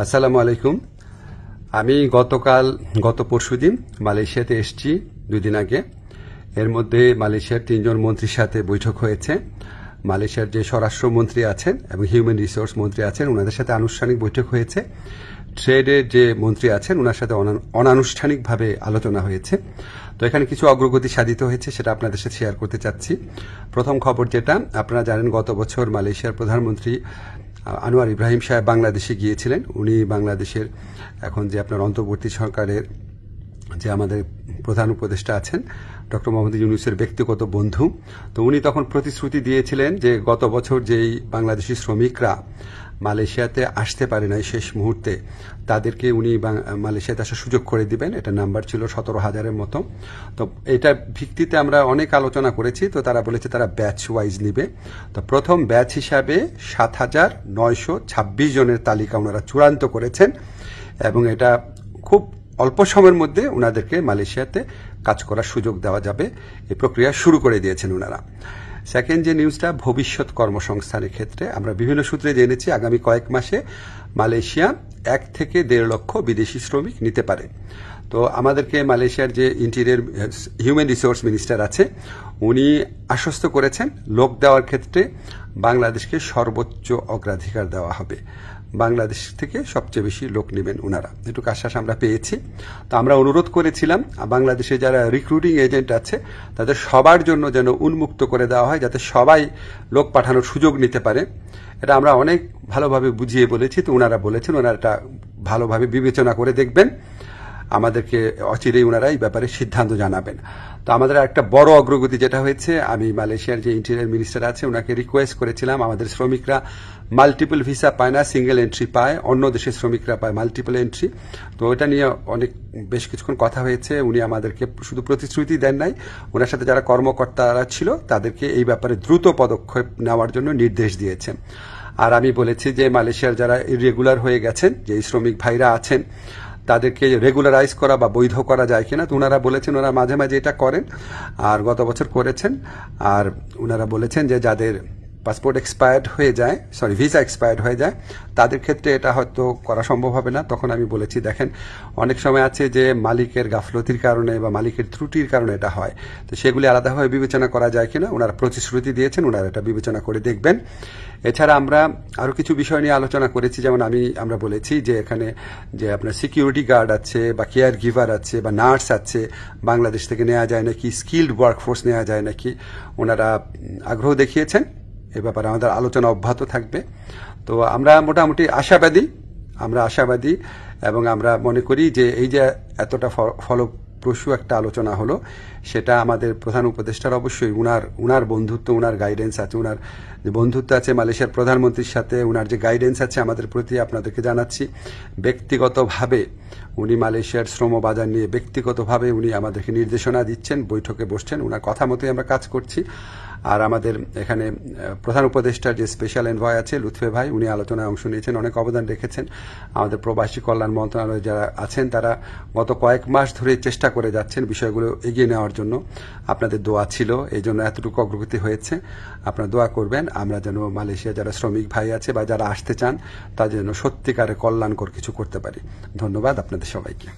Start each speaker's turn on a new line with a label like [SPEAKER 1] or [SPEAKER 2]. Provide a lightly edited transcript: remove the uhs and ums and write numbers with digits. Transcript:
[SPEAKER 1] আসসালামু আলাইকুম। আমি গত পরশুদিন মালয়েশিয়াতে এসেছি 2 দিন আগে। এর মধ্যে মালয়েশিয়ার 3 জন মন্ত্রীর সাথে বৈঠক হয়েছে। মালয়েশিয়ার যে স্বরাষ্ট্রমন্ত্রী আছেন এবং হিউম্যান রিসোর্স মন্ত্রী আছেন ওনাদের সাথে আনুষ্ঠানিক বৈঠক হয়েছে। ট্রেডের যে মন্ত্রী আছেন ওনার সাথে অনানুষ্ঠানিকভাবে আলোচনা হয়েছে। তো এখানে কিছু অগ্রগতি সাধিত হয়েছে, সেটা আপনাদের সাথে শেয়ার করতে চাচ্ছি। প্রথম খবর যেটা আপনারা জানেন, গত বছর মালয়েশিয়ার প্রধানমন্ত্রী আনোয়ার ইব্রাহিম সাহেব বাংলাদেশে গিয়েছিলেন। উনি বাংলাদেশের এখন যে আপনার অন্তর্বর্তী সরকারের যে আমাদের প্রধান উপদেষ্টা আছেন ডক্টর মোহাম্মদ ইউনূসের ব্যক্তিগত বন্ধু। তো উনি তখন প্রতিশ্রুতি দিয়েছিলেন যে গত বছর যেই বাংলাদেশি শ্রমিকরা মালয়েশিয়াতে আসতে পারে নাই শেষ মুহূর্তে, তাদেরকে উনি মালয়েশিয়াতে আসার সুযোগ করে দিবেন। এটা নাম্বার ছিল 17,000-এর মতো। তো এটার ভিত্তিতে আমরা অনেক আলোচনা করেছি। তো তারা বলেছে তারা ব্যাচ ওয়াইজ নিবে। তো প্রথম ব্যাচ হিসাবে 7,926 জনের তালিকা ওনারা চূড়ান্ত করেছেন এবং এটা খুব অল্প সময়ের মধ্যে ওনাদেরকে মালয়েশিয়াতে কাজ করার সুযোগ দেওয়া যাবে, এই প্রক্রিয়া শুরু করে দিয়েছেন ওনারা। সেকেন্ড যে নিউজটা, ভবিষ্যৎ কর্মসংস্থানের ক্ষেত্রে আমরা বিভিন্ন সূত্রে জেনেছি আগামী কয়েক মাসে মালয়েশিয়া 1 থেকে 1.5 লক্ষ বিদেশি শ্রমিক নিতে পারে। তো আমাদেরকে মালয়েশিয়ার যে ইন্টেরিয়র হিউম্যান রিসোর্স মিনিস্টার আছে উনি আশ্বস্ত করেছেন লোক দেওয়ার ক্ষেত্রে বাংলাদেশকে সর্বোচ্চ অগ্রাধিকার দেওয়া হবে। বাংলাদেশ থেকে সবচেয়ে বেশি লোক নেবেন ওনারা, এটুকু আশ্বাস আমরা পেয়েছি। তো আমরা অনুরোধ করেছিলাম বাংলাদেশে যারা রিক্রুটিং এজেন্ট আছে তাদের সবার জন্য যেন উন্মুক্ত করে দেওয়া হয়, যাতে সবাই লোক পাঠানোর সুযোগ নিতে পারে। এটা আমরা অনেক ভালোভাবে বুঝিয়ে বলেছি। তো ওনারা বলেছেন ওনারা এটা ভালোভাবে বিবেচনা করে দেখবেন, আমাদেরকে অচিরেই ওনারা এই ব্যাপারে সিদ্ধান্ত জানাবেন। তো আমাদের একটা বড় অগ্রগতি যেটা হয়েছে, আমি মালয়েশিয়ার যে ইন্টেরিয়র মিনিস্টার আছে ওনাকে রিকোয়েস্ট করেছিলাম, আমাদের শ্রমিকরা মাল্টিপল ভিসা পায় না, সিঙ্গেল এন্ট্রি পায়, অন্য দেশের শ্রমিকরা পায় মাল্টিপল এন্ট্রি। তো এটা নিয়ে বেশ কিছুক্ষণ কথা হয়েছে। উনি আমাদেরকে শুধু প্রতিশ্রুতি দেন নাই, ওনার সাথে যারা কর্মকর্তারা ছিল তাদেরকে এই ব্যাপারে দ্রুত পদক্ষেপ নেওয়ার জন্য নির্দেশ দিয়েছেন। আর আমি বলেছি যে মালয়েশিয়ার যারা ইরেগুলার হয়ে গেছেন, যে শ্রমিক ভাইরা আছেন তাদেরকে রেগুলারাইজ করা বা বৈধ করা যায় কিনা। তো ওনারা বলেছেন ওনারা মাঝে মাঝে এটা করেন, আর গত বছর করেছেন। আর ওনারা বলেছেন যে যাদের পাসপোর্ট এক্সপায়ার্ড হয়ে যায়, ভিসা এক্সপায়ার্ড হয়ে যায়, তাদের ক্ষেত্রে এটা হয়তো করা সম্ভব হবে না। তখন আমি বলেছি দেখেন অনেক সময় আছে যে মালিকের গাফলতির কারণে বা মালিকের ত্রুটির কারণে এটা হয়, তো সেগুলি আলাদাভাবে বিবেচনা করা যায় কিনা। ওনারা প্রতিশ্রুতি দিয়েছেন, ওনারা এটা বিবেচনা করে দেখবেন। এছাড়া আমরা আরো কিছু বিষয় নিয়ে আলোচনা করেছি, যেমন আমরা বলেছি যে এখানে যে আপনার সিকিউরিটি গার্ড আছে বা কেয়ার গিভার আছে বা নার্স আছে, বাংলাদেশ থেকে নেওয়া যায় নাকি, স্কিল্ড ওয়ার্কফোর্স নেওয়া যায় নাকি। ওনারা আগ্রহ দেখিয়েছেন, এ ব্যাপারে আমাদের আলোচনা অব্যাহত থাকবে। তো আমরা মোটামুটি আশাবাদী এবং আমরা মনে করি যে এই যে এতটা ফলপ্রসূ একটা আলোচনা হলো, সেটা আমাদের প্রধান উপদেষ্টার অবশ্যই উনার বন্ধুত্ব, উনার গাইডেন্স আছে, উনার যে বন্ধুত্ব আছে মালয়েশিয়ার প্রধানমন্ত্রীর সাথে, উনার যে গাইডেন্স আছে আমাদের প্রতি, আপনাদেরকে জানাচ্ছি। ব্যক্তিগতভাবে উনি মালয়েশিয়ার শ্রম বাজার নিয়ে ব্যক্তিগতভাবে উনি আমাদেরকে নির্দেশনা দিচ্ছেন, বৈঠকে বসছেন, ওনার কথা মতোই আমরা কাজ করছি। আর আমাদের এখানে প্রধান উপদেষ্টার যে স্পেশাল এনভয় আছে লুৎফে ভাই, উনি আলোচনায় অংশ নিয়েছেন, অনেক অবদান রেখেছেন। আমাদের প্রবাসী কল্যাণ মন্ত্রণালয়ে যারা আছেন তারা গত কয়েক মাস ধরে চেষ্টা করে যাচ্ছেন বিষয়গুলো এগিয়ে নেওয়ার জন্য। আপনাদের দোয়া ছিল, এই জন্য এতটুকু অগ্রগতি হয়েছে। আপনারা দোয়া করবেন আমরা যেন মালয়েশিয়া যারা শ্রমিক ভাই আছে বা যারা আসতে চান তাদের জন্য সত্যিকারের কল্যাণকর কিছু করতে পারি। ধন্যবাদ আপনাদের সবাইকে।